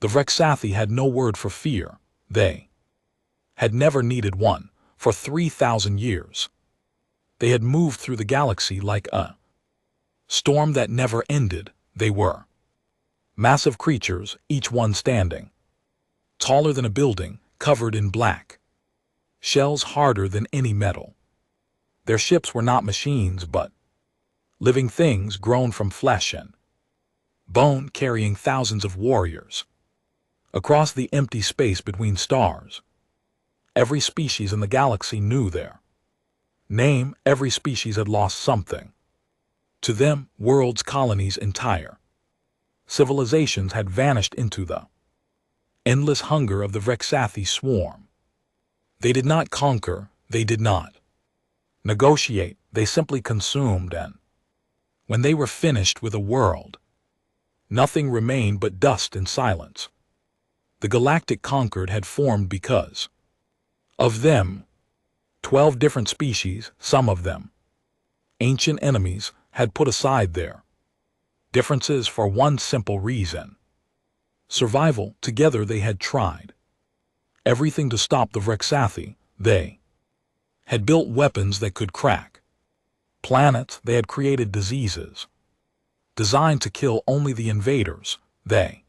The Vrexathi had no word for fear. They had never needed one for 3,000 years. They had moved through the galaxy like a storm that never ended. They were massive creatures, each one standing taller than a building, covered in black shells harder than any metal. Their ships were not machines but living things grown from flesh and bone, carrying thousands of warriors across the empty space between stars. Every species in the galaxy knew their name. Every species had lost something. To them, worlds, colonies, entire civilizations had vanished into the endless hunger of the Vrexathi swarm. They did not conquer, they did not negotiate, they simply consumed, and when they were finished with a world, nothing remained but dust and silence. The galactic conquered had formed because of them. 12 different species, some of them ancient enemies, had put aside their differences for one simple reason: survival. Together they had tried everything to stop the Vrexathi. They had built weapons that could crack planets. They had created diseases designed to kill only the invaders. They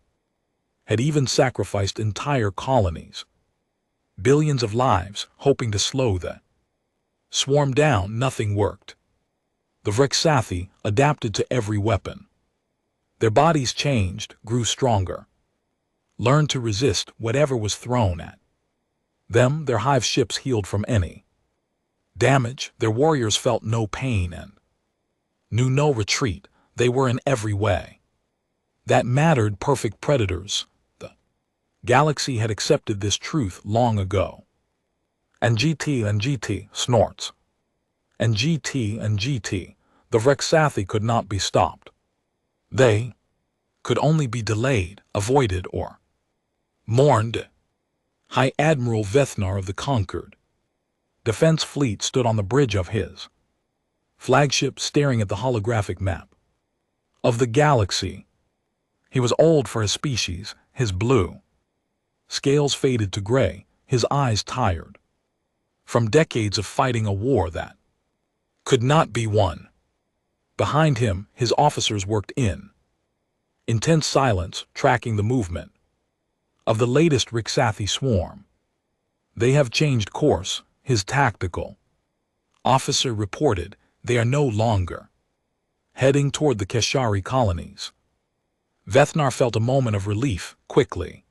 had even sacrificed entire colonies, billions of lives, hoping to slow the swarm down. Nothing worked. The Vrexathi adapted to every weapon. Their bodies changed, grew stronger, learned to resist whatever was thrown at them. Their hive ships healed from any damage. Their warriors felt no pain and knew no retreat. They were in every way that mattered perfect predators. The galaxy had accepted this truth long ago. And GT snorts. And GT, the Vrexathi could not be stopped. They could only be delayed, avoided, or mourned. High Admiral Vethnar of the Conquered Defense Fleet stood on the bridge of his flagship, staring at the holographic map of the galaxy. He was old for his species, his blue scales faded to gray, his eyes tired from decades of fighting a war that could not be won. Behind him, his officers worked in intense silence, tracking the movement of the latest Vrexathi swarm. They have changed course, his tactical officer reported. They are no longer heading toward the Keshari colonies. Vethnar felt a moment of relief, quickly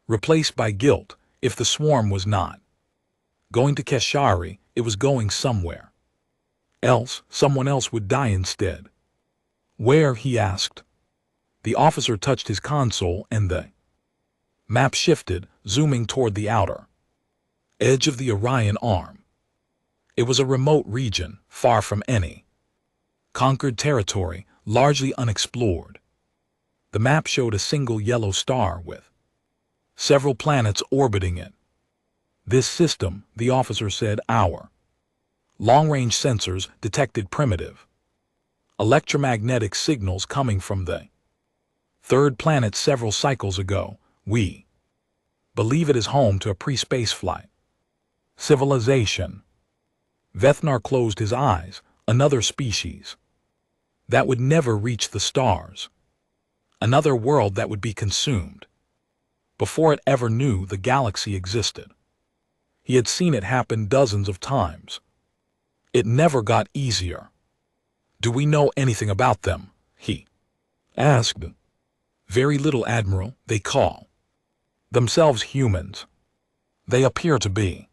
replaced by guilt. If the swarm was not going to Keshari, it was going somewhere else. Someone else would die instead. Where? He asked. The officer touched his console and the map shifted, zooming toward the outer edge of the Orion Arm. It was a remote region, far from any conquered territory, largely unexplored. The map showed a single yellow star with several planets orbiting it. This system, the officer said, our long-range sensors detected primitive electromagnetic signals coming from the third planet several cycles ago. We believe it is home to a pre-spaceflight civilization. Vethnar closed his eyes. Another species that would never reach the stars. Another world that would be consumed before it ever knew the galaxy existed. He had seen it happen dozens of times. It never got easier. Do we know anything about them? He asked. Very little, Admiral. They call themselves humans. They appear to be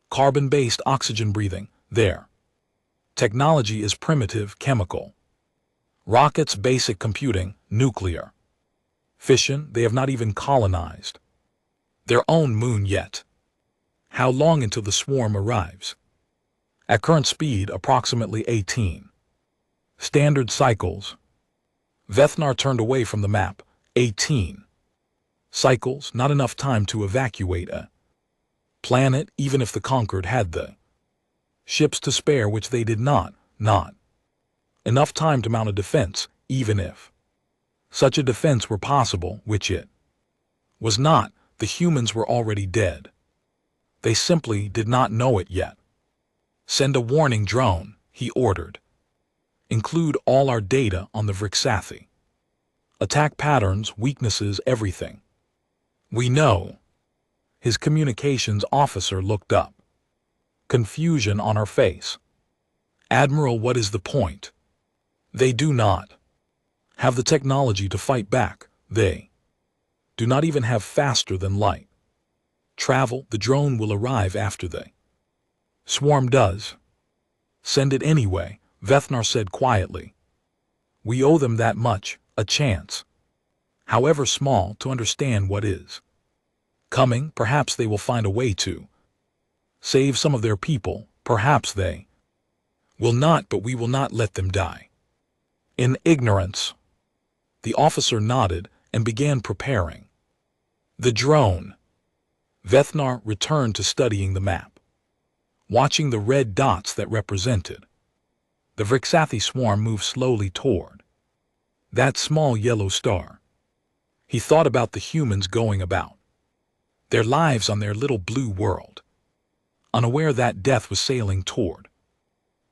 carbon-based, oxygen-breathing. Their technology is primitive, chemical. Rockets, basic computing, nuclear fission. They have not even colonized their own moon yet. How long until the swarm arrives? At current speed, approximately 18 standard cycles. Vethnar turned away from the map. 18 cycles, not enough time to evacuate a planet, even if the Conquered had the ships to spare, which they did not. Not enough time to mount a defense, even if such a defense were possible, which it was not the humans were already dead. They simply did not know it yet. Send a warning drone, he ordered. Include all our data on the Vrixathi. Attack patterns, weaknesses, everything. We know. His communications officer looked up. Confusion on her face. Admiral, what is the point? They do not have the technology to fight back. They do not even have faster than light travel. The drone will arrive after the swarm does. Send it anyway, Vethnar said quietly. We owe them that much, a chance, however small, to understand what is coming. Perhaps they will find a way to save some of their people. Perhaps they will not, but we will not let them die in ignorance. The officer nodded and began preparing the drone. Vethnar returned to studying the map, watching the red dots that represented the Vrixathi swarm move slowly toward that small yellow star. He thought about the humans going about their lives on their little blue world, unaware that death was sailing toward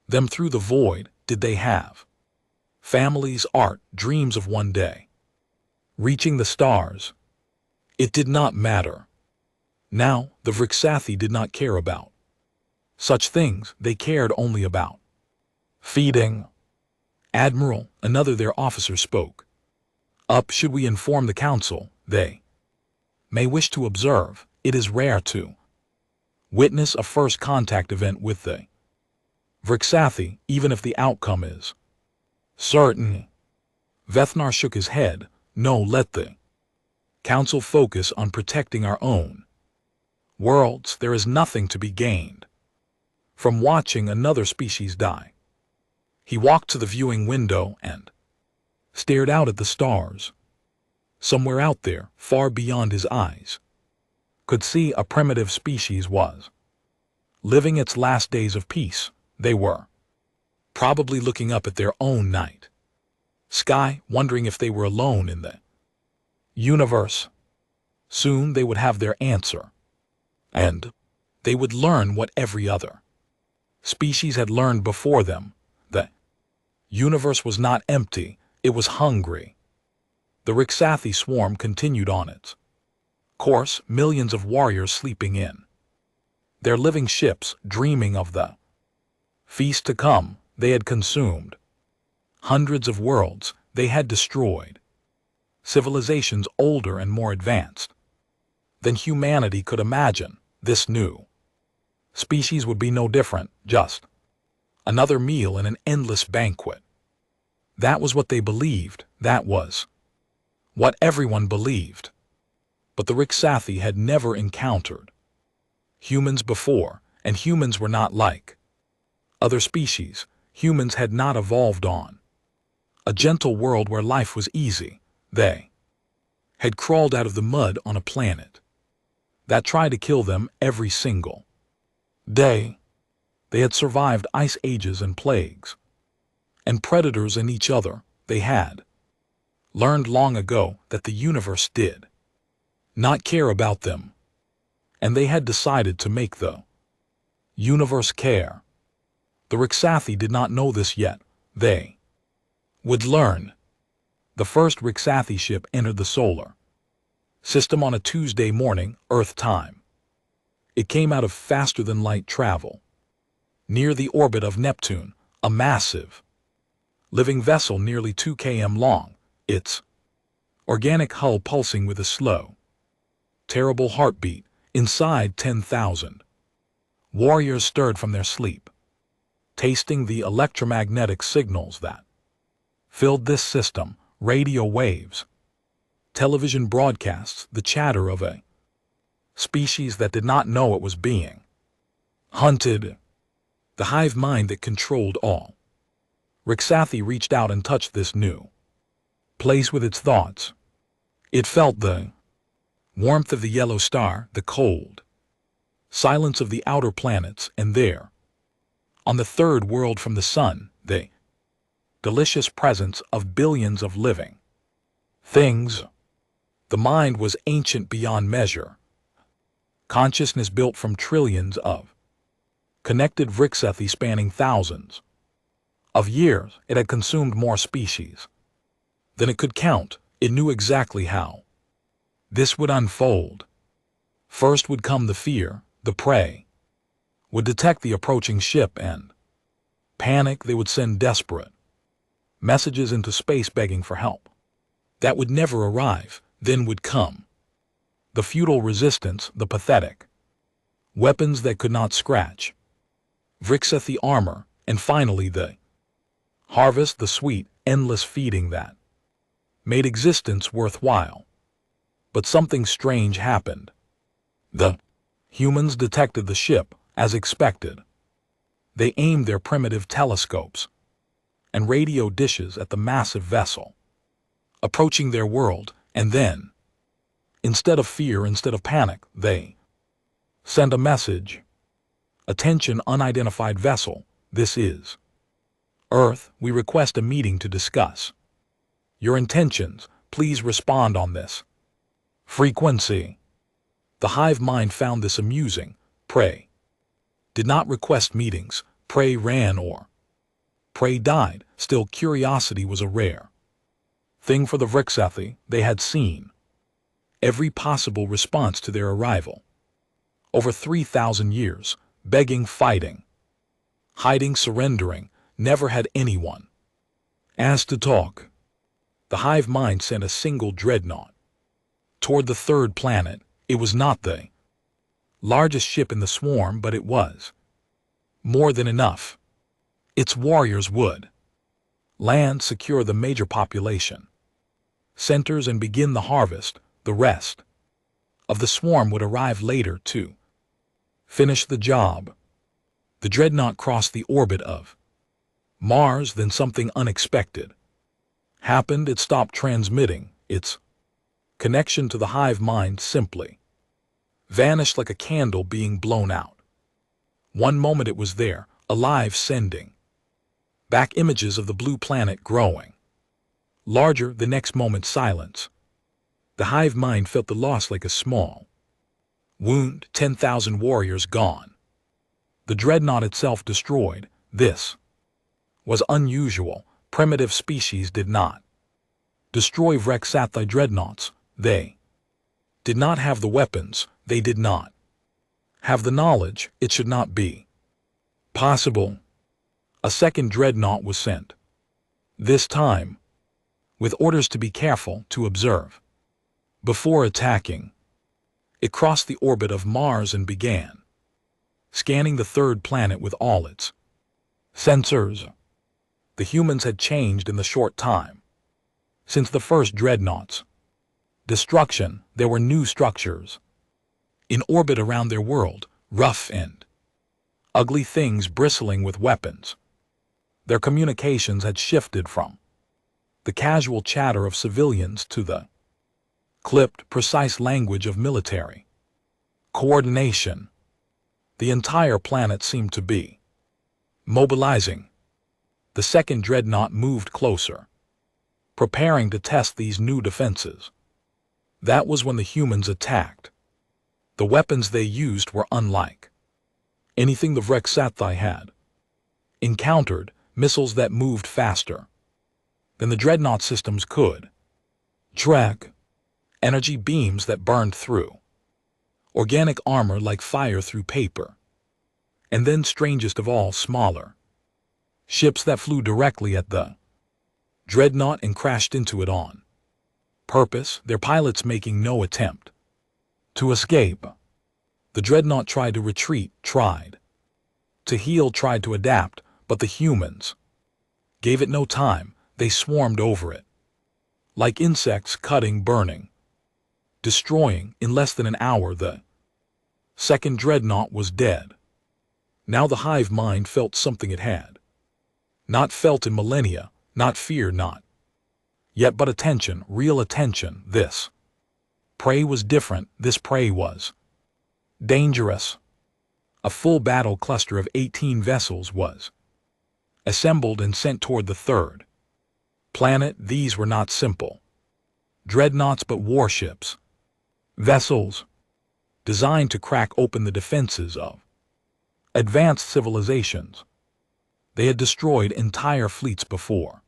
them through the void. Did they have families, art, dreams of one day reaching the stars? It did not matter. Now, the Vrixathi did not care about such things. They cared only about feeding. Admiral, another their officer spoke up. Should we inform the council? They may wish to observe. It is rare to witness a first contact event with the Vrixathi, even if the outcome is certain. Vethnar shook his head. No, let the council focus on protecting our own worlds. There is nothing to be gained from watching another species die. He walked to the viewing window and stared out at the stars. Somewhere out there, far beyond his eyes, could see a primitive species was living its last days of peace. They were probably looking up at their own night sky, wondering if they were alone in the universe. Soon they would have their answer, and they would learn what every other species had learned before them. The universe was not empty, it was hungry. The Vrixathi swarm continued on its course, millions of warriors sleeping in their living ships, dreaming of the feast to come. They had consumed hundreds of worlds. They had destroyed civilizations older and more advanced than humanity could imagine. This new species would be no different, just another meal in an endless banquet. That was what they believed. That was what everyone believed. But the Vrixathi had never encountered humans before, and humans were not like other species. Humans had not evolved on a gentle world where life was easy. They had crawled out of the mud on a planet that tried to kill them every single day. They had survived ice ages and plagues and predators and each other. They had learned long ago that the universe did not care about them, and they had decided to make the universe care. The Vrixathi did not know this yet. They would learn. The first Vrixathi ship entered the solar system on a Tuesday morning, Earth time. It came out of faster-than-light travel near the orbit of Neptune, a massive living vessel nearly 2 km long, its organic hull pulsing with a slow, terrible heartbeat. Inside, 10,000 warriors stirred from their sleep, tasting the electromagnetic signals that filled this system. Radio waves, television broadcasts, the chatter of a species that did not know it was being hunted, the hive mind that controlled all. Vrixathi reached out and touched this new place with its thoughts. It felt the warmth of the yellow star, the cold silence of the outer planets, and there, on the third world from the sun, the delicious presence of billions of living things. The mind was ancient beyond measure. Consciousness built from trillions of connected Vrixethi spanning thousands of years. It had consumed more species than it could count. It knew exactly how this would unfold. First would come the fear. The prey would detect the approaching ship and panic. They would send desperate messages into space begging for help. That would never arrive. Then would come the futile resistance, the pathetic weapons that could not scratch Vrixethi armor, and finally the harvest, the sweet, endless feeding that made existence worthwhile. But something strange happened. The humans detected the ship, as expected. They aimed their primitive telescopes and radio dishes at the massive vessel approaching their world, and then, instead of fear, instead of panic, they sent a message. Attention, unidentified vessel, this is Earth. We request a meeting to discuss your intentions. Please respond on this frequency. The hive mind found this amusing. Prey did not request meetings. Prey ran or prey died. Still, curiosity was a rare thing for the Vrixethi. They had seen every possible response to their arrival. Over 3,000 years, begging, fighting, hiding, surrendering, never had anyone asked to talk. The hive mind sent a single dreadnought toward the third planet. It was not the largest ship in the swarm, but it was more than enough. Its warriors would land, secure the major population centers, and begin the harvest. The rest of the swarm would arrive later to finish the job. The dreadnought crossed the orbit of Mars. Then something unexpected happened. It stopped transmitting. Its connection to the hive mind simply vanished like a candle being blown out. One moment it was there, alive, sending back images of the blue planet growing larger. The next moment, silence. The hive mind felt the loss like a small wound. 10,000 warriors gone. The dreadnought itself destroyed. This was unusual. Primitive species did not destroy Vrixethi dreadnoughts. They did not have the weapons. They did not have the knowledge. It should not be possible. A second dreadnought was sent. This time, with orders to be careful, to observe before attacking. It crossed the orbit of Mars and began scanning the third planet with all its sensors. The humans had changed in the short time since the first dreadnought's destruction. There were new structures in orbit around their world, rough and ugly things bristling with weapons. Their communications had shifted from the casual chatter of civilians to the clipped, precise language of military coordination. The entire planet seemed to be mobilizing. The second dreadnought moved closer, preparing to test these new defenses. That was when the humans attacked. The weapons they used were unlike anything the Vrixethi had encountered. Missiles that moved faster than the dreadnought systems could track, energy beams that burned through organic armor like fire through paper, and then, strangest of all, smaller ships that flew directly at the dreadnought and crashed into it on purpose, their pilots making no attempt to escape. The dreadnought tried to retreat, tried to heal, tried to adapt, but the humans gave it no time. They swarmed over it like insects, cutting, burning, destroying. In less than an hour, the second dreadnought was dead. Now the hive mind felt something it had not felt in millennia, not fear, not yet, but attention, real attention. This prey was different. This prey was dangerous. A full battle cluster of 18 vessels was assembled and sent toward the third planet. These were not simple Dreadnoughts but warships. Vessels designed to crack open the defenses of advanced civilizations. They had destroyed entire fleets before.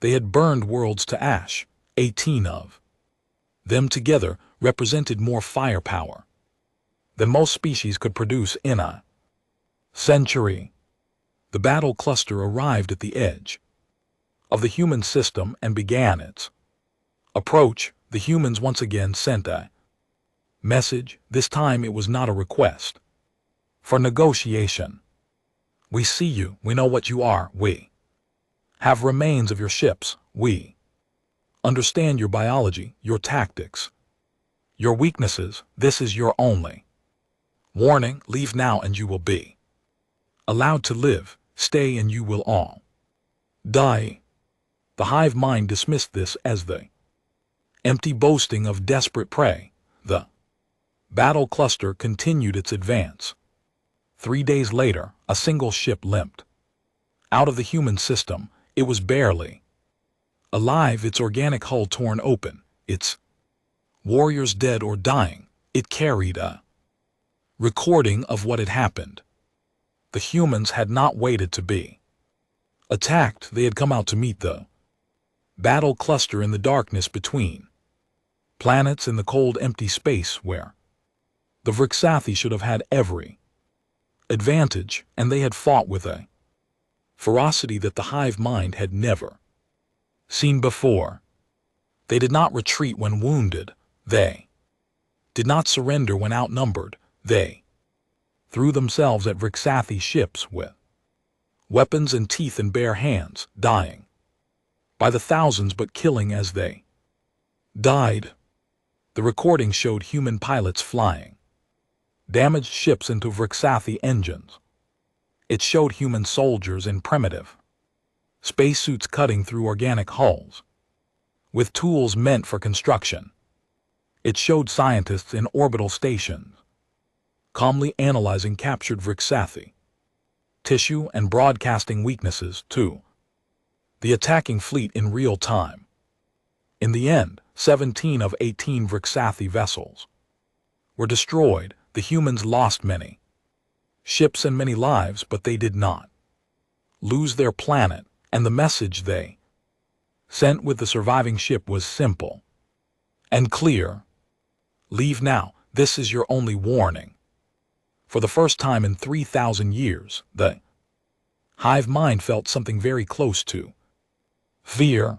They had burned worlds to ash. 18 of them together represented more firepower than most species could produce in a century. The battle cluster arrived at the edge of the human system and began its approach. The humans once again sent a message. This time it was not a request for negotiation. We see you. We know what you are. We have remains of your ships. We understand your biology, your tactics, your weaknesses. This is your only warning. Leave now and you will be allowed to live. Stay and you will all die. The hive mind dismissed this as the empty boasting of desperate prey. The battle cluster continued its advance. 3 days later, a single ship limped out of the human system. It was barely alive, its organic hull torn open, its warriors dead or dying. It carried a recording of what had happened. The humans had not waited to be attacked. They had come out to meet the battle cluster in the darkness between planets, in the cold, empty space where the Vrixathi should have had every advantage, and they had fought with a ferocity that the hive mind had never seen before. They did not retreat when wounded. They did not surrender when outnumbered. They threw themselves at Vrixathi ships with weapons and teeth and bare hands, dying by the thousands but killing as they died. The recording showed human pilots flying damaged ships into Vrixathi engines. It showed human soldiers in primitive spacesuits cutting through organic hulls with tools meant for construction. It showed scientists in orbital stations calmly analyzing captured Vrixathi tissue and broadcasting weaknesses to the attacking fleet in real time. In the end, 17 of 18 Vrixathi vessels were destroyed. The humans lost many ships and many lives, but they did not lose their planet, and the message they sent with the surviving ship was simple and clear. Leave now. This is your only warning. For the first time in 3,000 years, the hive mind felt something very close to fear.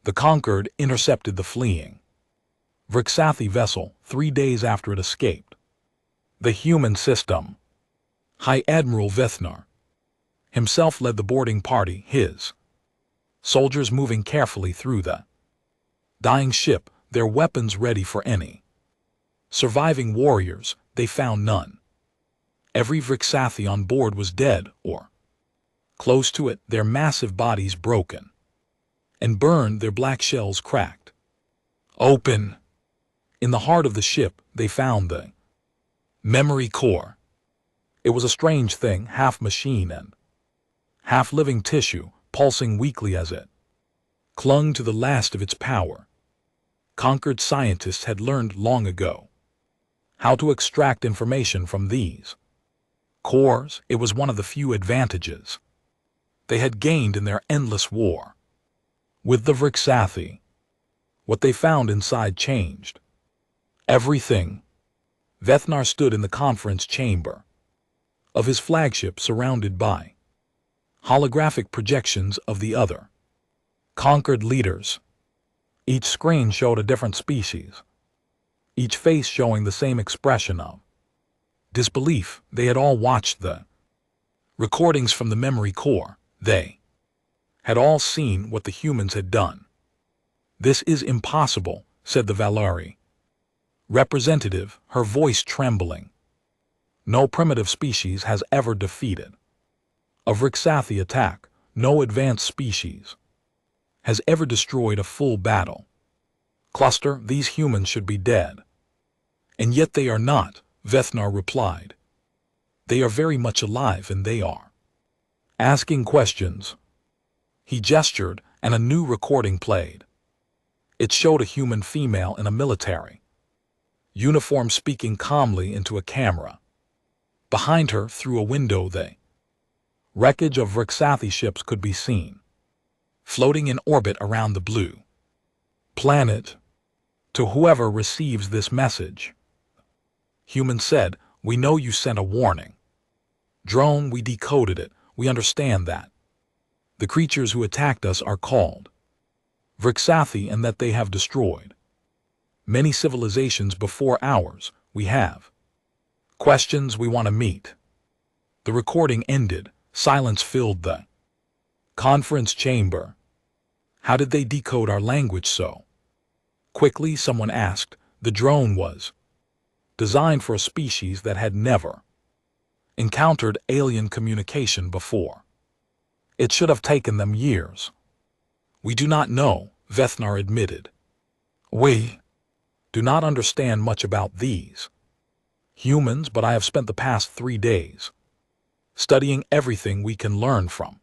The conquered intercepted the fleeing Vrixathi vessel 3 days after it escaped the human system. High Admiral Vethnar himself led the boarding party, his soldiers moving carefully through the dying ship, their weapons ready for any surviving warriors. They found none. Every Vrixathi on board was dead or close to it, their massive bodies broken and burned, their black shells cracked open. In the heart of the ship, they found the memory core. It was a strange thing, half machine and half living tissue, pulsing weakly as it clung to the last of its power. Conquered scientists had learned long ago how to extract information from these cores. It was one of the few advantages they had gained in their endless war with the Vrixathi. What they found inside changed everything. Vethnar stood in the conference chamber of his flagship, surrounded by holographic projections of the other conquered leaders. Each screen showed a different species, each face showing the same expression of disbelief. They had all watched the recordings from the memory core. They had all seen what the humans had done. This is impossible, said the Valari representative, her voice trembling. No primitive species has ever defeated a Vrixathi attack. No advanced species has ever destroyed a full battle cluster. These humans should be dead. And yet they are not, Vethnar replied. They are very much alive, and they are asking questions. He gestured, and a new recording played. It showed a human female in a military uniform speaking calmly into a camera. Behind her, through a window, the wreckage of Vriksathi ships could be seen, floating in orbit around the blue planet. To whoever receives this message, human said, "We know you sent a warning. Drone, we decoded it. We understand that. The creatures who attacked us are called Vriksathi and that they have destroyed many civilizations before ours. We have questions we want to meet." The recording ended. Silence filled the conference chamber. How did they decode our language so quickly? Someone asked. The drone was designed for a species that had never encountered alien communication before. It should have taken them years. We do not know, Vethnar admitted. We do not understand much about these humans, but I have spent the past 3 days studying everything we can learn from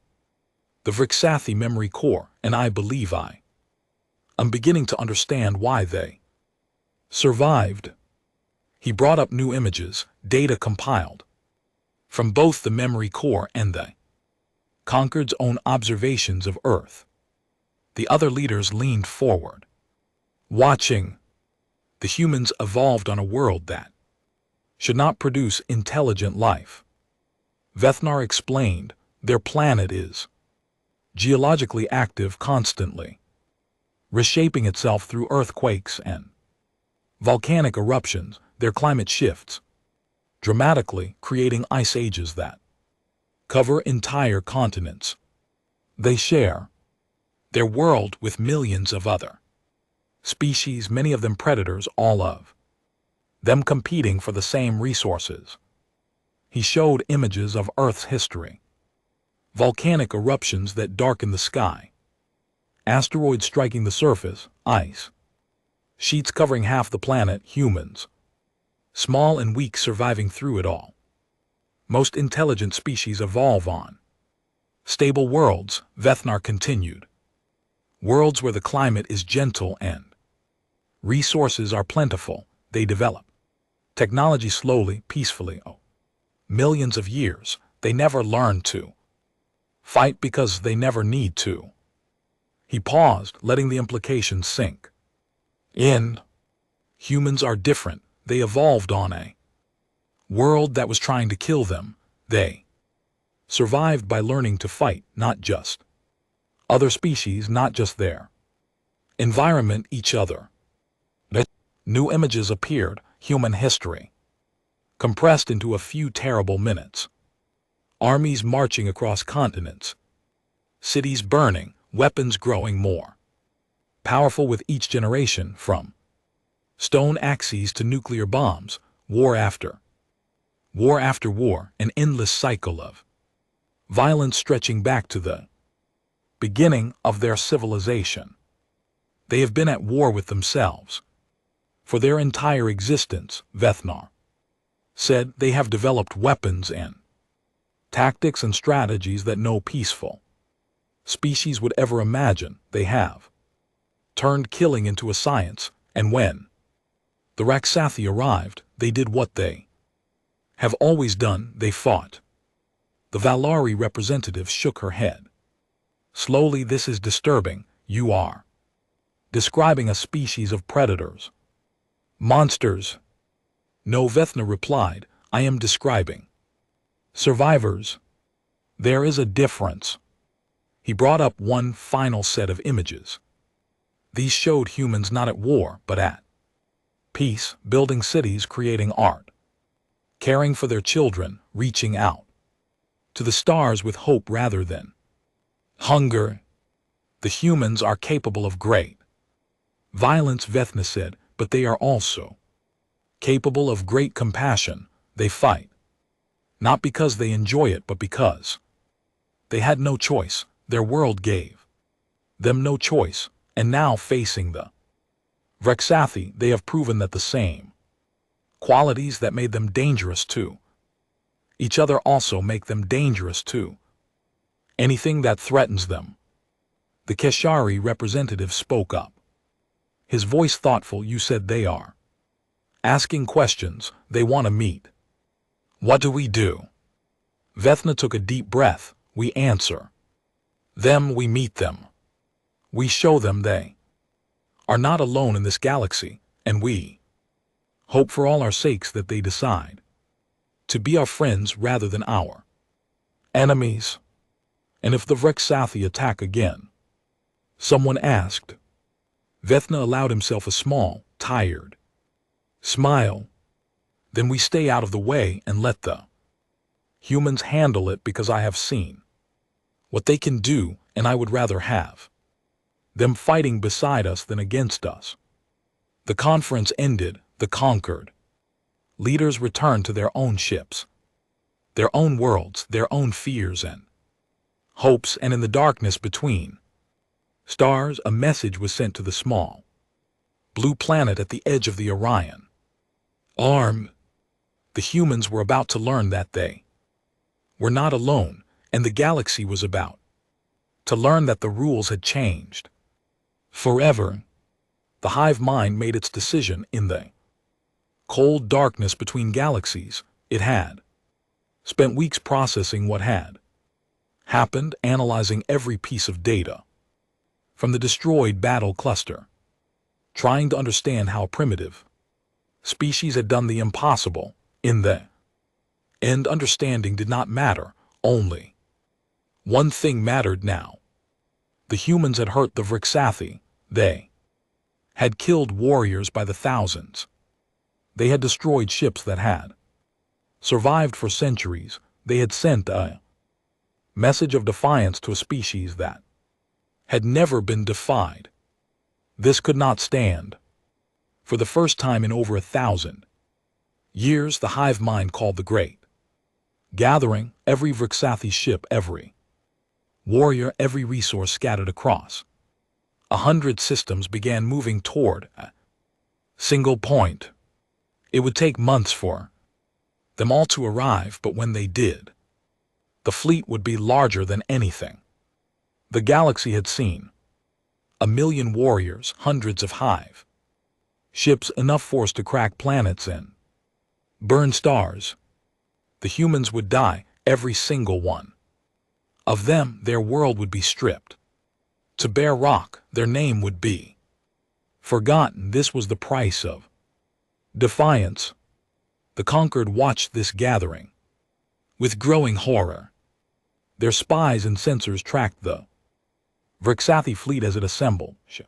the Vriksathi memory core, and I believe I'm beginning to understand why they survived. He brought up new images, data compiled from both the memory core and the Concord's own observations of Earth. The other leaders leaned forward, watching. The humans evolved on a world that should not produce intelligent life. Vethnar explained, their planet is geologically active constantly, reshaping itself through earthquakes and volcanic eruptions. Their climate shifts dramatically, creating ice ages that cover entire continents. They share their world with millions of other species, many of them predators, all of them competing for the same resources. He showed images of Earth's history, volcanic eruptions that darken the sky, asteroids striking the surface, ice sheets covering half the planet, humans, small and weak, surviving through it all. Most intelligent species evolve on stable worlds, Vethnar continued. Worlds where the climate is gentle and resources are plentiful. They develop technology slowly, peacefully. Millions of years. They never learn to fight because they never need to. He paused, letting the implications sink in. Humans are different. They evolved on a world that was trying to kill them. They survived by learning to fight, not just other species, not just their environment, each other. New images appeared, human history compressed into a few terrible minutes. Armies marching across continents, cities burning, weapons growing more powerful with each generation, from stone axes to nuclear bombs, war after war, an endless cycle of violence stretching back to the beginning of their civilization. They have been at war with themselves for their entire existence, Vethnar said. They have developed weapons and tactics and strategies that no peaceful species would ever imagine. They have turned killing into a science, and when the Raksathi arrived, they did what they have always done. They fought. The Valari representative shook her head. Slowly, this is disturbing. You are describing a species of predators, monsters. No, Vethnar replied, I am describing survivors. There is a difference. He brought up one final set of images. These showed humans not at war, but at peace, building cities, creating art, caring for their children, reaching out to the stars with hope rather than hunger. The humans are capable of great violence, Vethnar said, but they are also capable of great compassion. They fight, not because they enjoy it, but because they had no choice. Their world gave them no choice, and now facing the Vriksathi, they have proven that the same qualities that made them dangerous to each other also make them dangerous to anything that threatens them. The Keshari representative spoke up. His voice thoughtful. You said they are asking questions. They want to meet. What do we do? Vethna took a deep breath. We answer them. We meet them. We show them they are not alone in this galaxy, and we hope for all our sakes that they decide to be our friends rather than our enemies. And if the Vrexathi attack again? Someone asked. Vethna allowed himself a small, tired smile. Then we stay out of the way and let the humans handle it, because I have seen what they can do, and I would rather have them fighting beside us than against us. The conference ended. The conquered leaders returned to their own ships, their own worlds, their own fears and hopes, and in the darkness between stars a message was sent to the small blue planet at the edge of the Orion arm. The humans were about to learn that they were not alone, and the galaxy was about to learn that the rules had changed forever. The hive mind made its decision in the cold darkness between galaxies. It had spent weeks processing what had happened, analyzing every piece of data from the destroyed battle cluster, trying to understand how a primitive species had done the impossible. In the end, understanding did not matter. Only one thing mattered now. The humans had hurt the Vrexathi. They had killed warriors by the thousands. They had destroyed ships that had survived for centuries. They had sent a message of defiance to a species that had never been defied. This could not stand. For the first time in over 1,000 years, the hive mind called the Great Gathering. Every Vrexathi ship, every warrior, every resource scattered across 100 systems began moving toward a single point. It would take months for them all to arrive, but when they did, the fleet would be larger than anything the galaxy had seen. 1,000,000 warriors, hundreds of hive ships, enough force to crack planets and burn stars. The humans would die, every single one of them. Their world would be stripped to bare rock. Their name would be forgotten. This was the price of defiance. The conquered watched this gathering with growing horror. Their spies and sensors tracked the Vrexathi fleet as it assembled, ship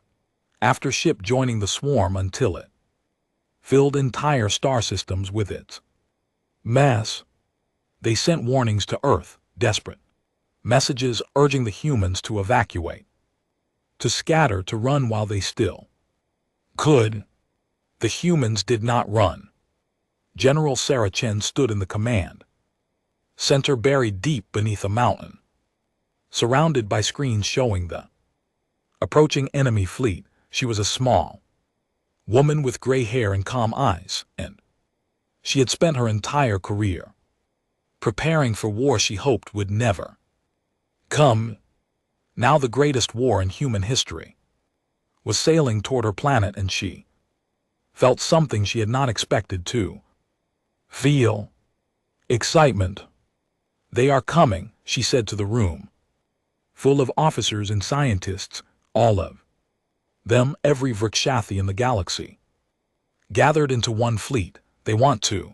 after ship, joining the swarm until it filled entire star systems with its mass. They sent warnings to Earth, desperate messages urging the humans to evacuate, to scatter, to run while they still could. The humans did not run. General Sarah Chen stood in the command center, buried deep beneath a mountain, surrounded by screens showing the approaching enemy fleet. She was a small woman with gray hair and calm eyes, and she had spent her entire career preparing for war she hoped would never come. Now the greatest war in human history was sailing toward her planet, and she felt something she had not expected to feel: excitement. They are coming, she said to the room full of officers and scientists, all of them, every Vrexathi in the galaxy, gathered into one fleet. They want to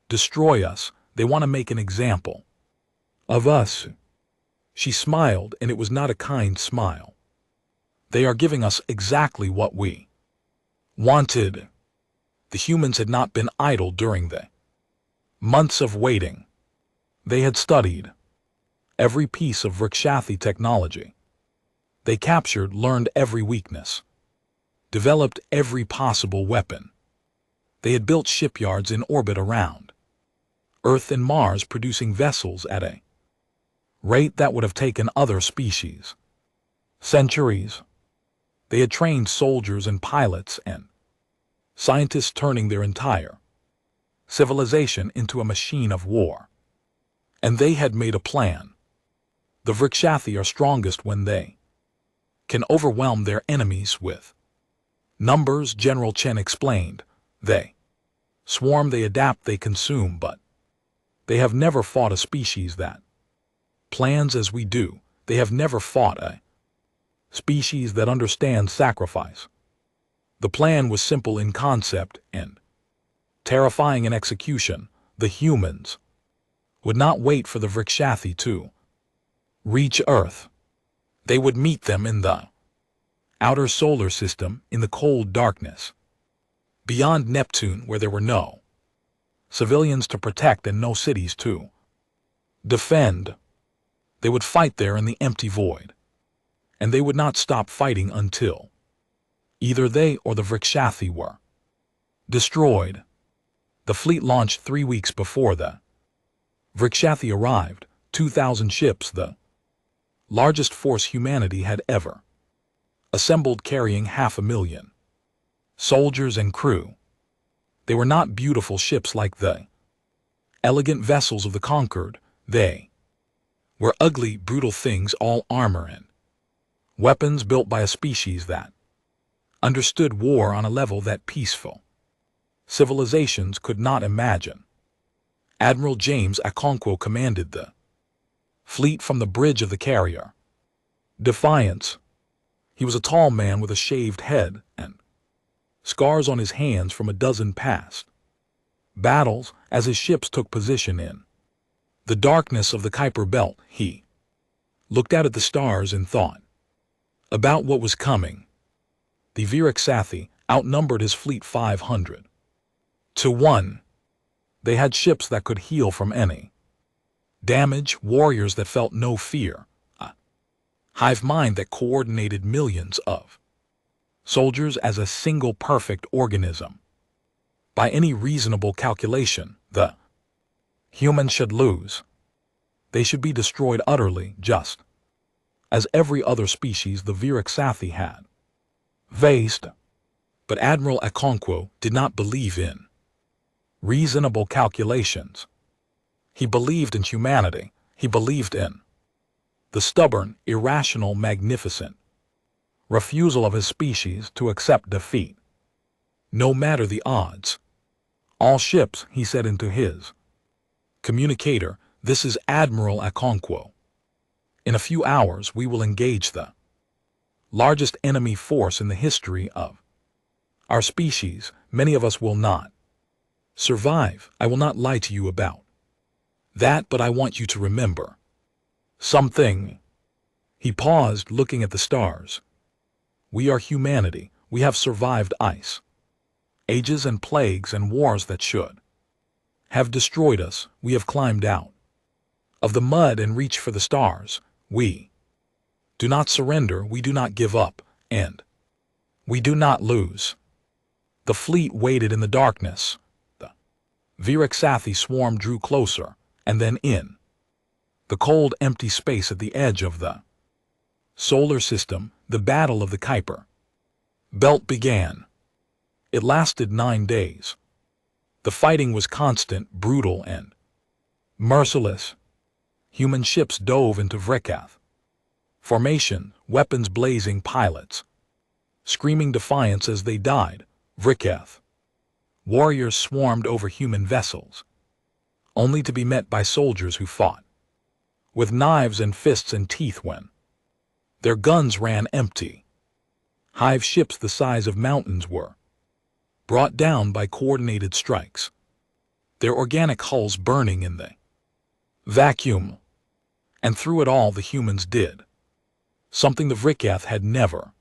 destroy us. They want to make an example of us. She smiled, and it was not a kind smile. They are giving us exactly what we wanted. The humans had not been idle during the months of waiting. They had studied every piece of Vrexathi technology. They captured, learned every weakness, developed every possible weapon. They had built shipyards in orbit around Earth and Mars, producing vessels at a rate that would have taken other species centuries. They had trained soldiers and pilots and scientists, turning their entire civilization into a machine of war. And they had made a plan. The Vrexathi are strongest when they can overwhelm their enemies with Numbers, General Chen explained. They swarm, they adapt, they consume, but they have never fought a species that plans as we do. They have never fought a species that understands sacrifice. The plan was simple in concept and terrifying in execution. The humans would not wait for the Vrikshathi to reach Earth. They would meet them in the outer solar system, in the cold darkness, beyond Neptune, where there were no civilians to protect and no cities to defend. They would fight there in the empty void, and they would not stop fighting until either they or the Vrikshathi were destroyed. The fleet launched 3 weeks before the Vrikshathi arrived, 2,000 ships, the largest force humanity had ever assembled, carrying 500,000 soldiers and crew. They were not beautiful ships like the elegant vessels of the conquered. They were ugly, brutal things, all armor and weapons built by a species that understood war on a level that peaceful civilizations could not imagine. Admiral James Okonkwo commanded the fleet from the bridge of the carrier Defiance. He was a tall man with a shaved head and scars on his hands from a dozen past battles. As his ships took position in the darkness of the Kuiper Belt, he looked out at the stars and thought about what was coming. The Vrikshathi outnumbered his fleet 500 to 1. They had ships that could heal from any damage, warriors that felt no fear, a hive mind that coordinated millions of soldiers as a single perfect organism. By any reasonable calculation, the humans should lose. They should be destroyed utterly, just as every other species the Vrikshathi had faced. But Admiral Okonkwo did not believe in reasonable calculations. He believed in humanity. He believed in the stubborn, irrational, magnificent refusal of his species to accept defeat, no matter the odds. All ships, he said into his communicator, this is Admiral Okonkwo. In a few hours we will engage the largest enemy force in the history of our species. Many of us will not survive. I will not lie to you about that, but I want you to remember something. He paused, looking at the stars. We are humanity. We have survived ice ages and plagues and wars that should have destroyed us. We have climbed out of the mud and reached for the stars. We do not surrender. We do not give up, and we do not lose. The fleet waited in the darkness. The Vrikshathi swarm drew closer, and then in the cold, empty space at the edge of the solar system, the Battle of the Kuiper Belt began. It lasted 9 days. The fighting was constant, brutal, and merciless. Human ships dove into Vrikshathi formation, weapons blazing, pilots screaming defiance as they died. Vrikshathi warriors swarmed over human vessels, only to be met by soldiers who fought with knives and fists and teeth when their guns ran empty. Hive ships the size of mountains were brought down by coordinated strikes, their organic hulls burning in the vacuum. And through it all the humans did something the Vrikshathi had never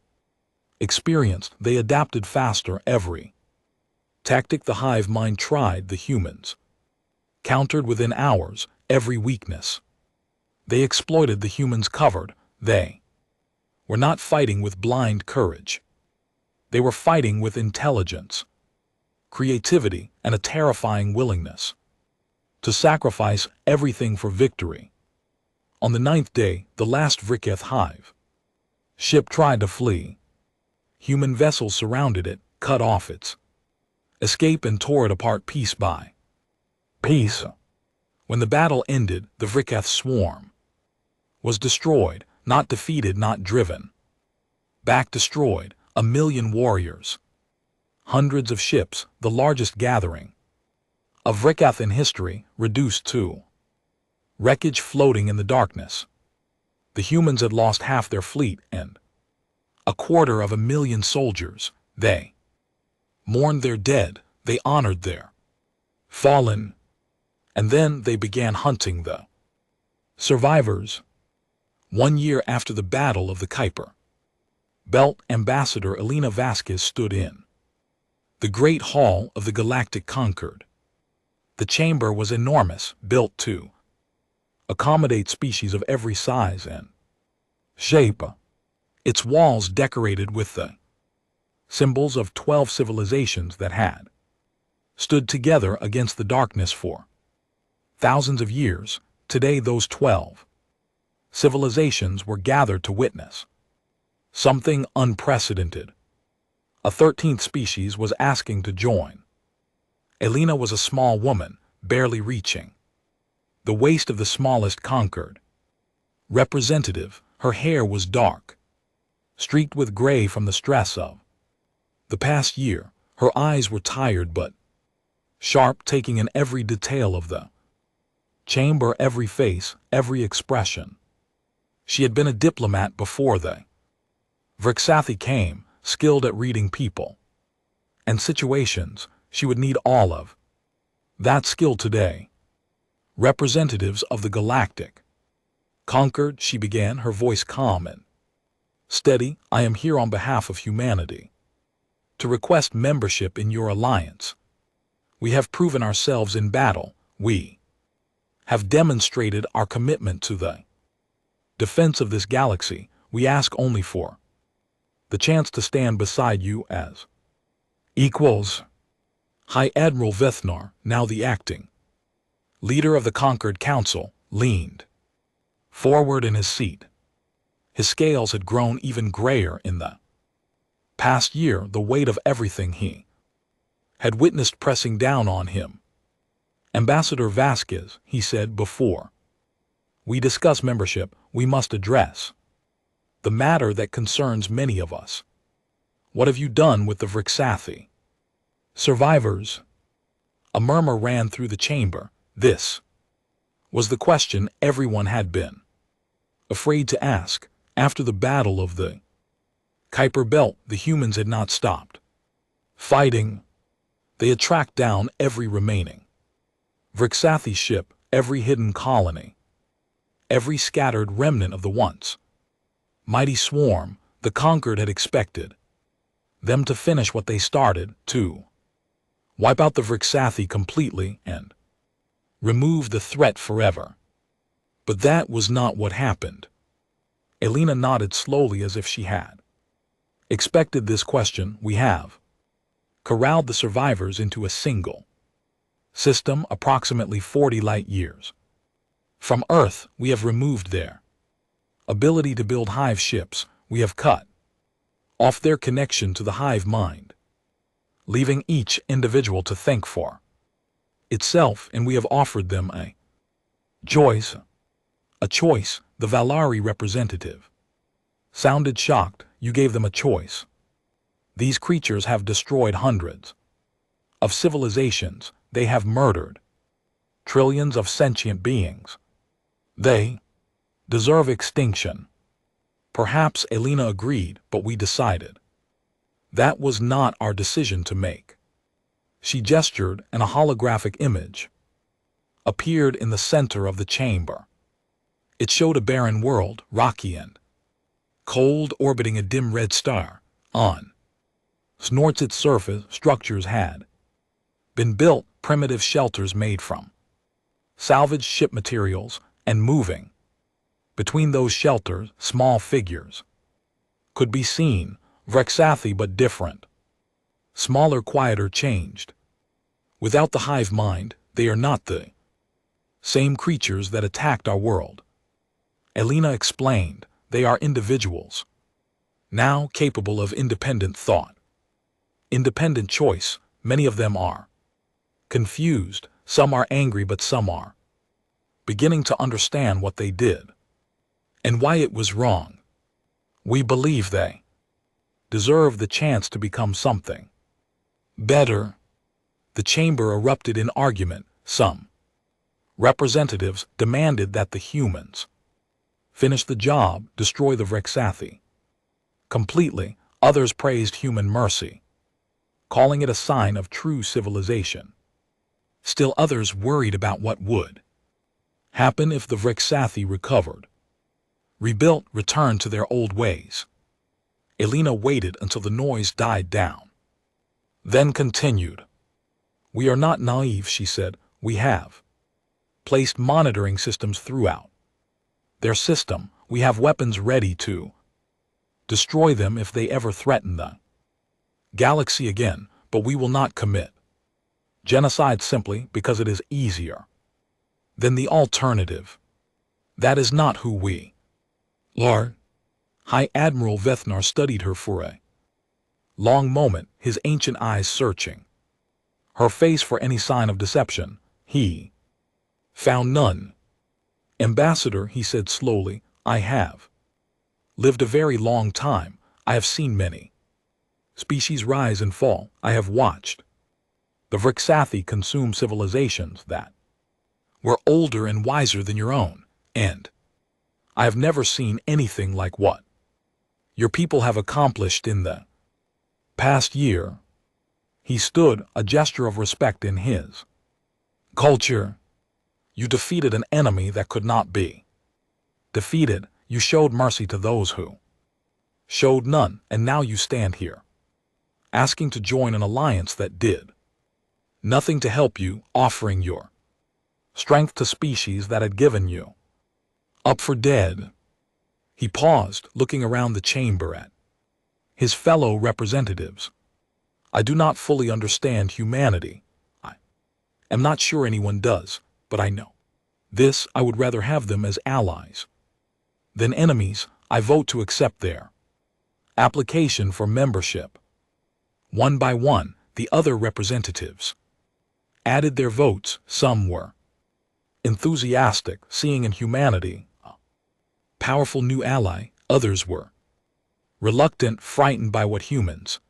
experienced. They adapted faster. Every tactic the hive mind tried, the humans countered within hours. Every weakness they exploited, the humans covered. They were not fighting with blind courage. They were fighting with intelligence, creativity, and a terrifying willingness to sacrifice everything for victory. On the 9th day, the last Vrikshathi hive ship tried to flee. Human vessels surrounded it, cut off its escape, and tore it apart piece by piece. When the battle ended, the Vrikshathi swarm was destroyed, not defeated, not driven back, destroyed. 1,000,000 warriors Hundreds of ships, the largest gathering of Vrikath in history, reduced to wreckage floating in the darkness. The humans had lost half their fleet and 250,000 soldiers. They mourned their dead, they honored their fallen, and then they began hunting the survivors. 1 year after the Battle of the Kuiper Belt, Ambassador Elena Vasquez stood in the Great Hall of the Galactic Concord. The chamber was enormous, built to accommodate species of every size and shape. Its walls decorated with the symbols of 12 civilizations that had stood together against the darkness for thousands of years. Today those 12 civilizations were gathered to witness something unprecedented. A 13th species was asking to join. Elena was a small woman, barely reaching the waist of the smallest Concord representative. Her hair was dark, streaked with gray from the stress of the past year. Her eyes were tired but sharp, taking in every detail of the chamber, every face, every expression. She had been a diplomat before the Vriksathi came, skilled at reading people and situations. She would need all of that skill today. Representatives of the Galactic Concord, she began, her voice calm and steady. I am here on behalf of humanity to request membership in your alliance. We have proven ourselves in battle. We have demonstrated our commitment to the defense of this galaxy. We ask only for the chance to stand beside you as equals. High Admiral Vethnar, now the acting leader of the Concord Council, leaned forward in his seat. His scales had grown even grayer in the past year, the weight of everything he had witnessed pressing down on him. Ambassador Vasquez, he said, before we discuss membership, we must address the matter that concerns many of us. What have you done with the Vriksathi survivors? A murmur ran through the chamber. This was the question everyone had been afraid to ask. After the Battle of the Kuiper Belt, the humans had not stopped fighting. They had tracked down every remaining Vriksathi ship, every hidden colony, every scattered remnant of the once mighty swarm. The Concord had expected them to finish what they started, to wipe out the Vriksathi completely and remove the threat forever. But that was not what happened. Elena nodded slowly as if she had expected this question. We have corralled the survivors into a single system approximately 40 light years from Earth. We have removed their ability to build hive ships. We have cut off their connection to the hive mind, leaving each individual to think for itself, and we have offered them a choice. A choice, the Valari representative sounded shocked. You gave them a choice. These creatures have destroyed hundreds of civilizations. They have murdered trillions of sentient beings. They deserve extinction. Perhaps Elena agreed, but we decided that was not our decision to make. She gestured, and a holographic image appeared in the center of the chamber. It showed a barren world, rocky and cold, orbiting a dim red star. On its surface, structures had been built, primitive shelters made from salvaged ship materials, and moving between those shelters, small figures could be seen, Vriksathi but different. Smaller, quieter, changed. Without the hive mind, they are not the same creatures that attacked our world. Elena explained, they are individuals, now capable of independent thought, independent choice. Many of them are confused, some are angry, but some are beginning to understand what they did and why it was wrong. We believe they deserve the chance to become something Better. The chamber erupted in argument. Some representatives demanded that the humans finish the job, destroy the Vrexathi completely. Others praised human mercy, calling it a sign of true civilization. Still others worried about what would happen if the Vrexathi recovered, rebuilt, returned to their old ways. Elena waited until the noise died down, then continued. We are not naive, she said. We have placed monitoring systems throughout their system. We have weapons ready to destroy them if they ever threaten the galaxy again, but we will not commit genocide simply because it is easier than the alternative. That is not who we are. High Admiral Vethnar studied her for a long moment, his ancient eyes searching her face for any sign of deception. He found none. Ambassador, he said slowly, I have lived a very long time. I have seen many species rise and fall. I have watched the Vrexathi consume civilizations that were older and wiser than your own, and I have never seen anything like what your people have accomplished in the past year. He stood, a gesture of respect in his culture. You defeated an enemy that could not be defeated. You showed mercy to those who showed none, and now you stand here, asking to join an alliance that did nothing to help you, offering your strength to species that had given you up for dead. He paused, looking around the chamber at his fellow representatives. I do not fully understand humanity. I am not sure anyone does, but I know this. I would rather have them as allies than enemies. I vote to accept their application for membership. One by one, the other representatives added their votes. Some were enthusiastic, seeing in humanity a powerful new ally. Others were reluctant, frightened by what humans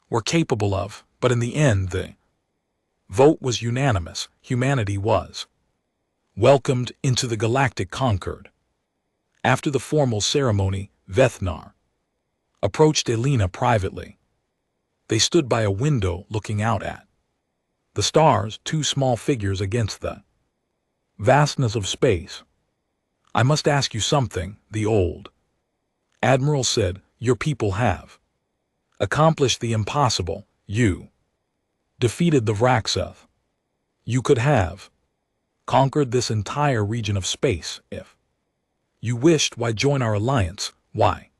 were capable of, but in the end the vote was unanimous. Humanity was welcomed into the galactic concord. After the formal ceremony, Vethnar approached Elena privately. They stood by a window looking out at the stars, two small figures against the vastness of space. I must ask you something, the old Admiral said. Your people have accomplished the impossible. You defeated the Vraxath. You could have conquered this entire region of space if you wished. Why join our alliance? Why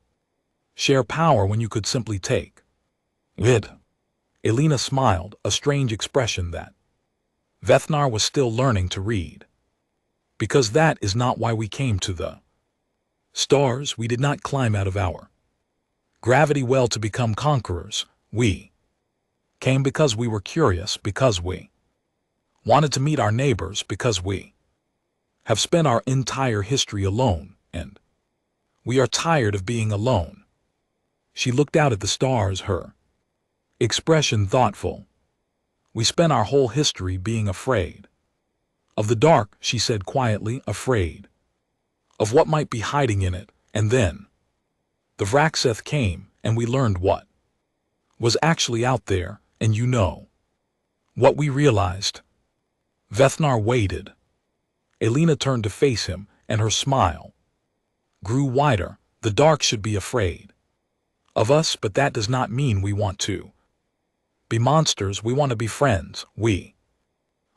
share power when you could simply take it? Elena smiled, a strange expression that Vethnar was still learning to read. Because that is not why we came to the stars. We did not climb out of our gravity well to become conquerors. We came because we were curious, because we wanted to meet our neighbors, because we have spent our entire history alone, and we are tired of being alone. She looked out at the stars, her expression thoughtful. We spent our whole history being afraid of the dark, she said quietly, afraid of what might be hiding in it, and then the Vraxath came, and we learned what was actually out there, and you know what we realized. Vethnar waited. Elena turned to face him, and her smile grew wider. The dark should be afraid of us, but that does not mean we want to be monsters. We want to be friends. We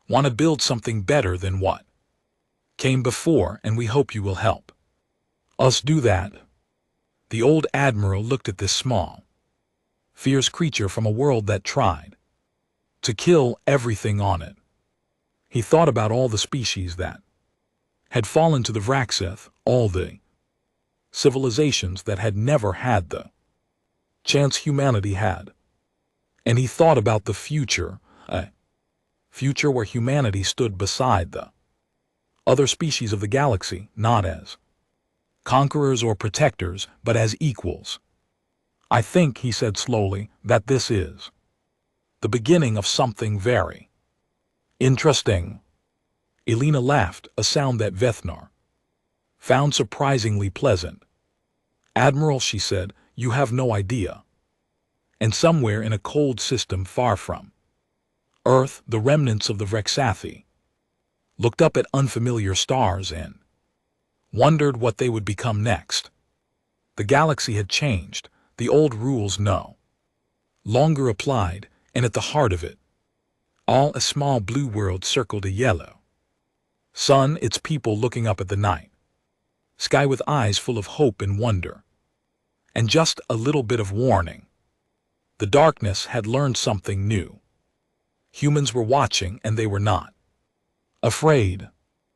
want to build something better than what came before, and we hope you will help us do that. The old Admiral looked at this small, fierce creature from a world that tried to kill everything on it. He thought about all the species that had fallen to the Vraxath, all the civilizations that had never had the chance humanity had. And he thought about the future, a future where humanity stood beside the other species of the galaxy, not as conquerors or protectors, but as equals. I think, he said slowly, that this is The beginning of something very interesting. Elena laughed, a sound that Vethnar found surprisingly pleasant. Admiral, she said, you have no idea. And somewhere in a cold system far from Earth, the remnants of the Vrexathi looked up at unfamiliar stars and wondered what they would become next. The galaxy had changed, the old rules no longer applied, and at the heart of it all, a small blue world circled a yellow sun, its people looking up at the night sky with eyes full of hope and wonder. And just a little bit of warning. The darkness had learned something new. Humans were watching, and they were not afraid.